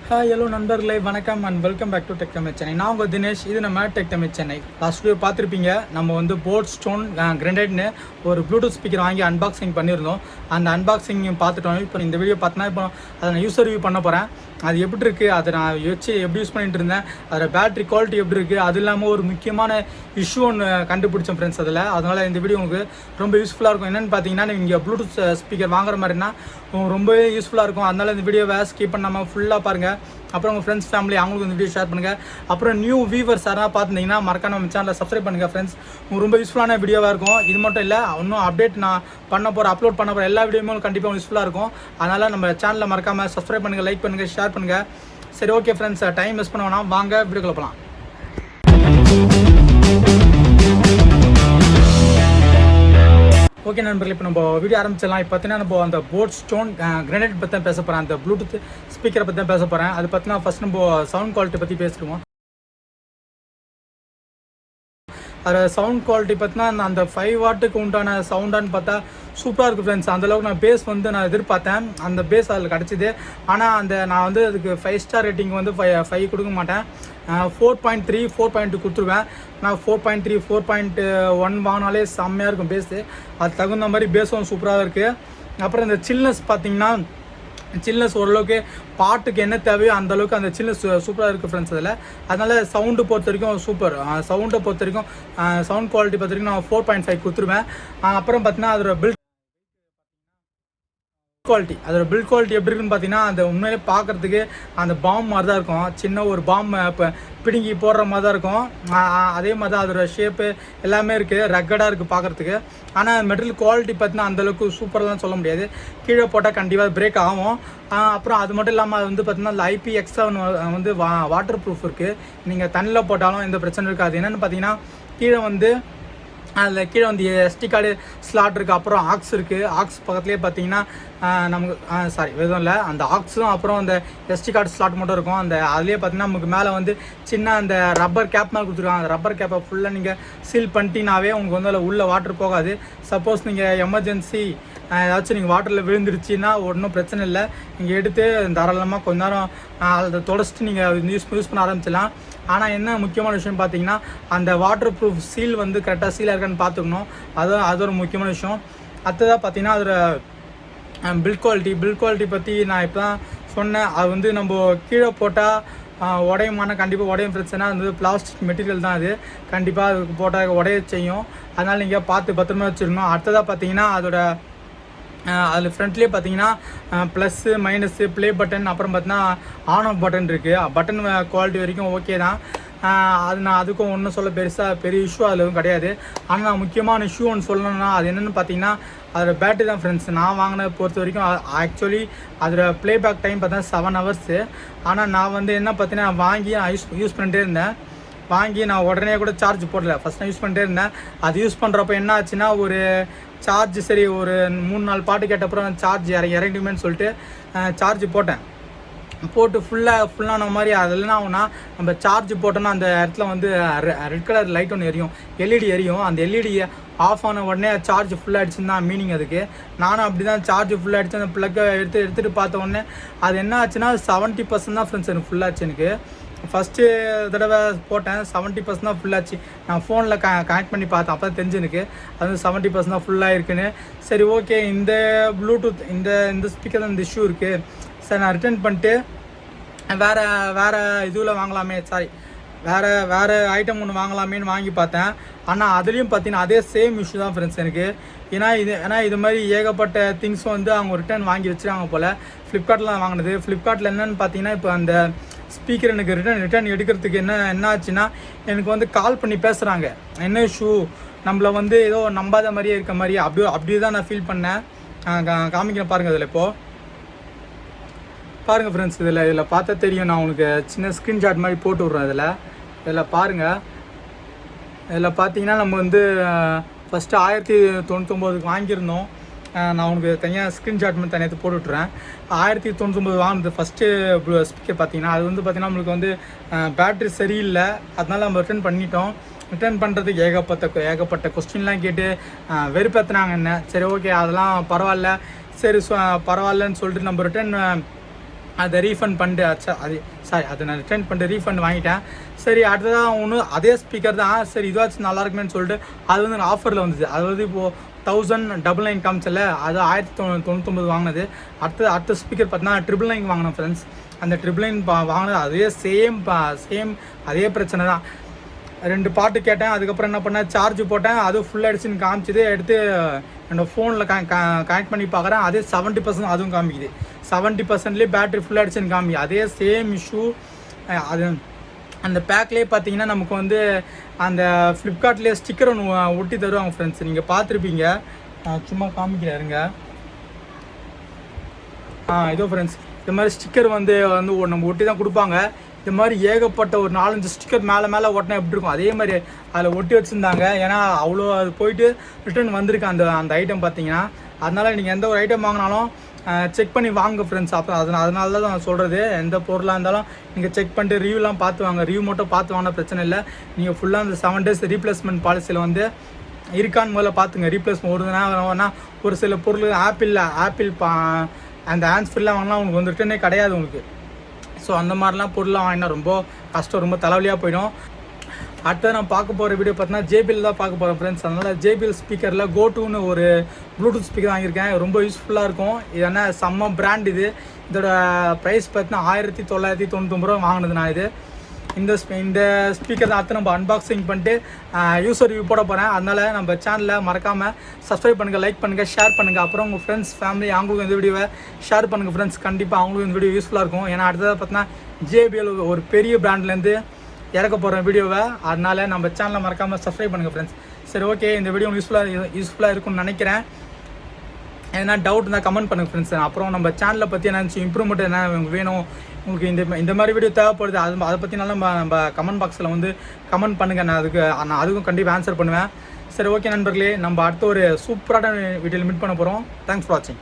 Hi hello நண்பர்களே, வணக்கம் and welcome back to tech Tamil Chennai. நான் உங்கள் தினேஷ். இது நம்ம tech Tamil Chennai. Last video பார்த்துருப்பீங்க. நம்ம வந்து போட் ஸ்டோன் கிரனைட்னு ஒரு ப்ளூடூத் ஸ்பீக்கர் வாங்கி அன்பாக்சிங் பண்ணியிருந்தோம். அந்த அன்பாக்சிங் பார்த்துட்டோம். இப்போ இந்த வீடியோ பார்த்தோன்னா இப்போ அதை நான் யூஸர் ரிவ்யூ பண்ண போகிறேன். அது எப்படி இருக்குது, அதை நான் வச்சு எப்படி யூஸ் பண்ணிட்டு இருந்தேன், அதோட பேட்டரி குவாலிட்டி எப்படி இருக்குது, அது இல்லாமல் ஒரு முக்கியமான இஷ்யூ ஒன்று கண்டுபிடிச்சேன் ஃப்ரெண்ட்ஸ். அதனால் இந்த வீடியோ உங்களுக்கு ரொம்ப யூஸ்ஃபுல்லாக இருக்கும். என்னென்னு பார்த்தீங்கன்னா, நீங்கள் ப்ளூடூத் ஸ்பீக்கர் வாங்குற மாதிரினா ரொம்பவே யூஸ்ஃபுல்லாக இருக்கும். அதனால் இந்த வீடியோவை ஸ்கிப் பண்ணாமல் ஃபுல்லாக பாருங்கள். அப்புறம் உங்கள் ஃப்ரெண்ட்ஸ் ஃபேமிலி அவங்களுக்கு இந்த வீடியோ ஷேர் பண்ணுங்கள். அப்புறம் நியூ வியூவர்ஸ் யாராவது பார்த்துருந்தீங்கன்னா மறக்காம நம்ம சேனலில் சப்ஸ்கிரைப் பண்ணுங்கள் ஃப்ரெண்ட்ஸ். உங்களுக்கு ரொம்ப யூஸ்ஃபுல்லான வீடியோவாக இருக்கும். இது மட்டும் இல்லை, இன்னும் அப்டேட் நான் அப்லோட் பண்ண போகிற எல்லா வீடியோவும் கண்டிப்பாக யூஸ்ஃபுல்லாக இருக்கும். அதனால் நம்ம சேனலில் மறக்காமல் சப்ஸ்கிரைப் பண்ணுங்கள், லைக் பண்ணுங்கள், ஷேர் பண்ணுங்கள். சரி, ஓகே ஃப்ரெண்ட்ஸ், டைம் வேஸ்ட் பண்ண வேணாம், வாங்க வீடியோக்குள்ள போகலாம். ஓகே நண்பர்களே, இப்போ நம்ம வீடியோ ஆரம்பிச்சிடலாம். இப்போ பார்த்தீங்கன்னா நம்ம அந்த போட் ஸ்டோன் கிரனைட் பற்றி தான் பேச போகிறேன். அந்த ப்ளூடூத் ஸ்பீக்கரை பற்றி தான் பேச போகிறேன். அது பார்த்தீங்கன்னா ஃபஸ்ட் நம்ம சவுண்ட் குவாலிட்டி பற்றி பேசிடுவோம். அது சவுண்ட் குவாலிட்டி பார்த்தீங்கன்னா அந்த 5 வாட்டுக்கு உண்டான சவுண்டான்னு பார்த்தா சூப்பராக இருக்குது ஃப்ரெண்ட்ஸ். அந்தளவுக்கு நான் பேஸ் வந்து நான் எதிர்பார்த்தேன். அந்த பேஸ் அதில் கிடச்சிது. ஆனால் நான் வந்து அதுக்கு 5 ஸ்டார் ரேட்டிங் வந்து 5 கொடுக்க மாட்டேன். 4.3 4.2 கொடுத்துருவேன். நான் 4.3 4.1 வாங்கினாலே செம்மையாக இருக்கும் பேஸு. அது தகுந்த மாதிரி பேஸும் சூப்பராக இருக்குது. அப்புறம் இந்த சில்னஸ் பார்த்தீங்கன்னா, சில்னஸ் ஓரளவுக்கு பாட்டுக்கு என்ன தேவையோ அந்தளவுக்கு அந்த சில்னஸ் சூப்பராக இருக்குது ஃப்ரெண்ட்ஸ். அதனால் சவுண்டு பொறுத்த வரைக்கும் சூப்பர். சவுண்டை பொறுத்த வரைக்கும் சவுண்ட் குவாலிட்டி பொறுத்த வரைக்கும் நான் 4.5 கொடுத்துருவேன். அப்புறம் பார்த்தீங்கன்னா அதோட பில்ட் குவாலிட்டி எப்படி இருக்குன்னு பார்த்தீங்கன்னா, அந்த உண்மையிலே பார்க்குறதுக்கு அந்த பாம் மாதிரி தான் இருக்கும். சின்ன ஒரு பாம் இப்போ பிடுங்கி போடுற மாதிரி தான் இருக்கும். அதே மாதிரி தான் அதோட ஷேப்பு எல்லாமே இருக்குது, ரக்கடாக இருக்குது பார்க்குறதுக்கு. ஆனால் மெட்டீரியல் குவாலிட்டி பார்த்தீங்கன்னா அந்தளவுக்கு சூப்பராக சொல்ல முடியாது. கீழே போட்டால் கண்டிப்பாக பிரேக் ஆகும். அப்புறம் அது மட்டும் இல்லாமல் அது வந்து பார்த்திங்கன்னா அந்த IPX7 வந்து வாட்டர் ப்ரூஃப் இருக்குது. நீங்கள் தண்ணியில் போட்டாலும் எந்த பிரச்சனை இருக்காது. என்னென்னு பார்த்தீங்கன்னா, கீழே வந்து SD கார்டு ஸ்லாட் இருக்குது. அப்புறம் ஆக்ஸ் இருக்குது. ஆக்ஸ் பக்கத்துலேயே பார்த்தீங்கன்னா நமக்கு எதுவும் இல்லை, அந்த ஆக்ஸும் அப்புறம் அந்த SD கார்டு ஸ்லாட் மட்டும் இருக்கும். அதுலேயே பார்த்தீங்கன்னா நமக்கு மேலே வந்து சின்ன அந்த ரப்பர் கேப் மேலே கொடுத்துருக்காங்க. அந்த ரப்பர் கேப்பை ஃபுல்லாக நீங்கள் சீல் பண்ணிட்டீங்கனாவே உங்களுக்கு வந்து அதில் உள்ளே வாட்டர் போகாது. சப்போஸ் நீங்கள் எமர்ஜென்சி ஏதாச்சும் நீங்கள் வாட்டரில் விழுந்துருச்சுன்னா ஒன்றும் பிரச்சனை இல்லை. நீங்கள் எடுத்து தாராளமாக கொஞ்ச நேரம் அதை தொடச்சிட்டு நீங்கள் யூஸ் பண்ண ஆரம்பிச்சிடலாம். ஆனால் என்ன முக்கியமான விஷயம் பார்த்தீங்கன்னா, அந்த வாட்டர் ப்ரூஃப் சீல் வந்து கரெக்டாக சீலாக இருக்கான்னு பார்த்துக்கணும். அது ஒரு முக்கியமான விஷயம். அடுத்ததாக பார்த்தீங்கன்னா அதில் பில்ட் குவாலிட்டி பற்றி நான் இப்போ தான் சொன்னேன். அது வந்து நம்ம கீழே போட்டால் உடையுமான கண்டிப்பாக உடையும் பிரச்சனை. அது வந்து பிளாஸ்டிக் மெட்டீரியல் தான். அது கண்டிப்பாக அதுக்கு போட்டால் உடைய செய்யும். அதனால் நீங்கள் பார்த்து பத்திரமா வச்சுருக்கணும். அடுத்ததாக பார்த்தீங்கன்னா அதில் ஃப்ரண்ட்லேயே பார்த்தீங்கன்னா ப்ளஸ்ஸு மைனஸு ப்ளே பட்டன், அப்புறம் பார்த்தீங்கன்னா ஆன் ஆஃப் பட்டன் இருக்குது. பட்டன் குவாலிட்டி வரைக்கும் ஓகே தான். நான் அதுக்கும் ஒன்றும் சொல்ல பெரிய இஷ்யூ அதில் எதுவும் கிடையாது. ஆனால் நான் முக்கியமான இஷ்யூ ஒன்று சொல்லணும்னா அது என்னென்னு பார்த்தீங்கன்னா அதோட பேட்டரி தான் ஃப்ரெண்ட்ஸ். நான் வாங்கின பொறுத்த வரைக்கும் ஆக்சுவலி அதோட ப்ளேபேக் டைம் பார்த்தா 7 hours. ஆனால் நான் வந்து என்ன பார்த்தீங்கன்னா வாங்கி யூஸ் பண்ணிட்டே இருந்தேன். வாங்கி நான் உடனே கூட சார்ஜ் போடல. ஃபஸ்ட் நான் யூஸ் பண்ணிட்டே இருந்தேன். அது யூஸ் பண்ணுறப்ப என்ன ஆச்சுன்னா, ஒரு சார்ஜ் சரி ஒரு 3-4 பாட்டு கேட்டப்புறம் சார்ஜ் இறங்கிடுமேன்னு சொல்லிட்டு சார்ஜ் போட்டு ஃபுல்லான மாதிரி அதில் ஆகுனா, நம்ம சார்ஜ் போட்டோன்னா அந்த இடத்துல வந்து ரெட் கலர் லைட் ஒன்று எரியும், LED எரியும். அந்த LED ஆஃப் ஆன உடனே சார்ஜ் ஃபுல்லாகிடுச்சுன்னு தான் மீனிங் அதுக்கு. நானும் அப்படி தான் சார்ஜ் ஃபுல்லாகிடுச்சு. அந்த ப்ளக்கை எடுத்துகிட்டு பார்த்த உடனே அது என்ன ஆச்சுன்னா 70% தான் ஃப்ரெண்ட்ஸ் எனக்கு ஃபுல்லாச்சு. எனக்கு ஃபஸ்ட்டு தடவை போட்டேன் 70% தான் ஃபுல்லாச்சு. நான் ஃபோனில் கனெக்ட் பண்ணி பார்த்தேன். அப்போ தான் தெரிஞ்சு எனக்கு அது 70% தான் ஃபுல்லாக இருக்குன்னு. சரி, ஓகே, இந்த ப்ளூடூத் இந்த ஸ்பீக்கர் தான் இந்த இஷ்யூ இருக்குது. சரி, நான் ரிட்டர்ன் பண்ணிட்டு வேறு இதுவில் வாங்கலாமே, வேறு ஐட்டம் ஒன்று வாங்கலாமேன்னு வாங்கி பார்த்தேன். ஆனால் அதுலேயும் பார்த்தீங்கன்னா அதே சேம் இஷ்யூ தான் ஃப்ரெண்ட்ஸ் எனக்கு. ஏன்னா இது மாதிரி ஏகப்பட்ட திங்ஸும் வந்து அவங்க ரிட்டர்ன் வாங்கி வச்சுருக்காங்க போல். ஃப்ளிப்கார்ட்டில் தான் வாங்கினது. ஃப்ளிப்கார்ட்டில் என்னென்னு பார்த்தீங்கன்னா, இப்போ அந்த ஸ்பீக்கர் எனக்கு ரிட்டர்ன் எடுக்கிறதுக்கு என்ன ஆச்சுன்னா, எனக்கு வந்து கால் பண்ணி பேசுகிறாங்க. என்ன இஷ்யூ, நம்மளை வந்து ஏதோ நம்பாத மாதிரியே இருக்க மாதிரி அப்படி தான் நான் ஃபீல் பண்ணேன். காமிக்கிறேன் பாருங்கள். இதில் இப்போது பாருங்கள் ஃப்ரெண்ட்ஸ், இதில் பார்த்தா தெரியும். நான் உங்களுக்கு சின்ன ஸ்க்ரீன்ஷாட் மாதிரி போட்டு விட்றேன். இதில் பாருங்கள். இதில் பார்த்தீங்கன்னா நம்ம வந்து ஃபஸ்ட்டு 1099 வாங்கியிருந்தோம். நான் உங்களுக்கு தனியாக ஸ்க்ரீன்ஷாட் மாதிரி தனியாக போட்டு விட்றேன். 1099 வாங்கினது ஃபஸ்ட்டு ஸ்பீக்கர் பார்த்தீங்கன்னா, அது வந்து பார்த்திங்கன்னா நம்மளுக்கு வந்து பேட்ரி சரியில்லை. அதனால நம்ம ரிட்டர்ன் பண்ணிட்டோம். ரிட்டர்ன் பண்ணுறதுக்கு ஏகப்பட்ட கொஸ்டின்லாம் கேட்டு வெறுப்பேற்றினாங்க என்ன. சரி, ஓகே, அதெல்லாம் பரவாயில்லன்னு சொல்லிட்டு நம்ம அதை ரீஃபண்ட் பண்ணிட்டு அதை நான் ரிட்டர்ன் பண்ணிட்டு ரீஃபண்ட் வாங்கிட்டேன். சரி அடுத்ததான் ஒன்று அதே ஸ்பீக்கர் தான், சரி இதுவாச்சும் நல்லா இருக்குமேன்னு சொல்லிட்டு அது வந்து ஆஃபரில் வந்துச்சு. அது இப்போது 1099 காமிச்சல, அது 1099 வாங்கினது. அடுத்த ஸ்பீக்கர் பார்த்தீங்கன்னா 999 வாங்கினேன் ஃப்ரெண்ட்ஸ். அந்த 999 வாங்கினது அதே சேம் அதே பிரச்சனை தான். 2 பாட்டு கேட்டேன், அதுக்கப்புறம் என்ன பண்ணேன், சார்ஜ் போட்டேன், அதுவும் ஃபுல் ஆகிடுச்சின்னு காமிச்சிது. எடுத்து என்னோடய ஃபோனில் கனெக்ட் பண்ணி பார்க்குறேன், அதே 70% அதுவும் காமிக்குது. 70%லேயே பேட்ரி ஃபுல் ஆகிடுச்சின்னு காமிக்குது. அதே சேம் இஷ்யூ. அது அந்த பேக்லேயே பார்த்தீங்கன்னா நமக்கு வந்து அந்த ஃப்ளிப்கார்ட்லேயே ஸ்டிக்கர் ஒன்று ஒட்டி தருவாங்க ஃப்ரெண்ட்ஸ். நீங்கள் பார்த்துருப்பீங்க, சும்மா காமிக்கிறாருங்க. இதோ ஃப்ரெண்ட்ஸ், இந்த மாதிரி ஸ்டிக்கர் வந்து நம்ம ஒட்டி தான் கொடுப்பாங்க. இந்த மாதிரி ஏகப்பட்ட ஒரு 4-5 ஸ்டிக்கர் மேலே ஒட்டினா எப்படி இருக்கும், அதே மாதிரி அதில் ஒட்டி வச்சுருந்தாங்க. ஏன்னா அவ்வளோ அது போயிட்டு ரிட்டர்ன் வந்திருக்கு அந்த ஐட்டம் பார்த்தீங்கன்னா. அதனால் நீங்கள் எந்த ஒரு ஐட்டம் வாங்கினாலும் செக் பண்ணி வாங்க ஃப்ரெண்ட்ஸ். அப்போ அதனால தான் நான் சொல்கிறது, எந்த பொருளாக இருந்தாலும் நீங்கள் செக் பண்ணிட்டு ரிவ்யூலாம் பார்த்து வாங்க. ரிவ்யூ மட்டும் பார்த்து வாங்கினா பிரச்சனை இல்லை. நீங்கள் ஃபுல்லாக அந்த 7 days ரீப்ளேஸ்மெண்ட் பாலிசியில் வந்து இருக்கான்னு முதல்ல பார்த்துங்க. ரீப்ளேஸ்மெண்ட் வருதுன்னா ஒரு சில பொருள் ஆப்பிள் அந்த ஹேண்ட்ஸ் ஃப்ரீலாம் வாங்கினா உங்களுக்கு வந்து ரிட்டர்னே கிடையாது உங்களுக்கு. ஸோ அந்த மாதிரிலாம் பொருளாக வாங்கினா ரொம்ப கஷ்டம், ரொம்ப தலைவலியாக போயிடும். அடுத்தது நான் பார்க்க போகிற வீடியோ பார்த்தீங்கன்னா JBL தான் பார்க்க போகிறேன் ஃப்ரெண்ட்ஸ். அதனால் JBL ஸ்பீக்கரில் கோட்டுன்னு ஒரு ப்ளூடூத் ஸ்பீக்கர் வாங்கியிருக்கேன். ரொம்ப யூஸ்ஃபுல்லாக இருக்கும். இது என்ன செம்ம பிராண்ட் இது. இதோட ப்ரைஸ் பார்த்தீங்கன்னா 1999 ரூபா வாங்கினது நான். இந்த ஸ்பீக்கர் தான் அடுத்து நம்ம அன்பாக்சிங் பண்ணிட்டு யூஸர் ரிவ்யூ போட போகிறேன். அதனால் நம்ம சேனலில் மறக்காமல் சப்ஸ்கிரைப் பண்ணுங்கள், லைக் பண்ணுங்கள், ஷேர் பண்ணுங்கள். அப்புறம் உங்கள் ஃப்ரெண்ட்ஸ் ஃபேமிலி அவங்களுக்கு இந்த வீடியோவை ஷேர் பண்ணுங்கள் ஃப்ரெண்ட்ஸ். கண்டிப்பாக அவங்களுக்கு இந்த வீடியோ யூஸ்ஃபுல்லாக இருக்கும். ஏன்னா அடுத்ததாக பார்த்தீங்கன்னா JBL ஒரு பெரிய பிராண்ட்லேருந்து இறக்க போகிற வீடியோவை. அதனால் நம்ம சேனலை மறக்காமல் சப்ஸ்கிரைப் பண்ணுங்கள் ஃப்ரெண்ட்ஸ். சரி, ஓகே, இந்த வீடியோ யூஸ்ஃபுல்லாக இருக்கும்னு நினைக்கிறேன். ஏன்னா டவுட் இருந்தால் கமெண்ட் பண்ணுங்கள் ஃப்ரெண்ட்ஸ். அப்புறம் நம்ம சேனலை பற்றி என்ன இம்ப்ரூவ்மெண்ட் என்ன வேணும் உங்களுக்கு, இந்த மாதிரி வீடியோ தேவைப்படுது, அதை பற்றினாலும் நம்ம கமெண்ட் பாக்ஸில் வந்து கமெண்ட் பண்ணுங்கள். நான் அதுக்கும் கண்டிப்பாக ஆன்சர் பண்ணுவேன். சரி, ஓகே நண்பர்களே, நம்ம அடுத்த ஒரு சூப்பரான வீடியோவில் மீட் பண்ண போகிறோம். தேங்க்ஸ் ஃபார் வாட்சிங்.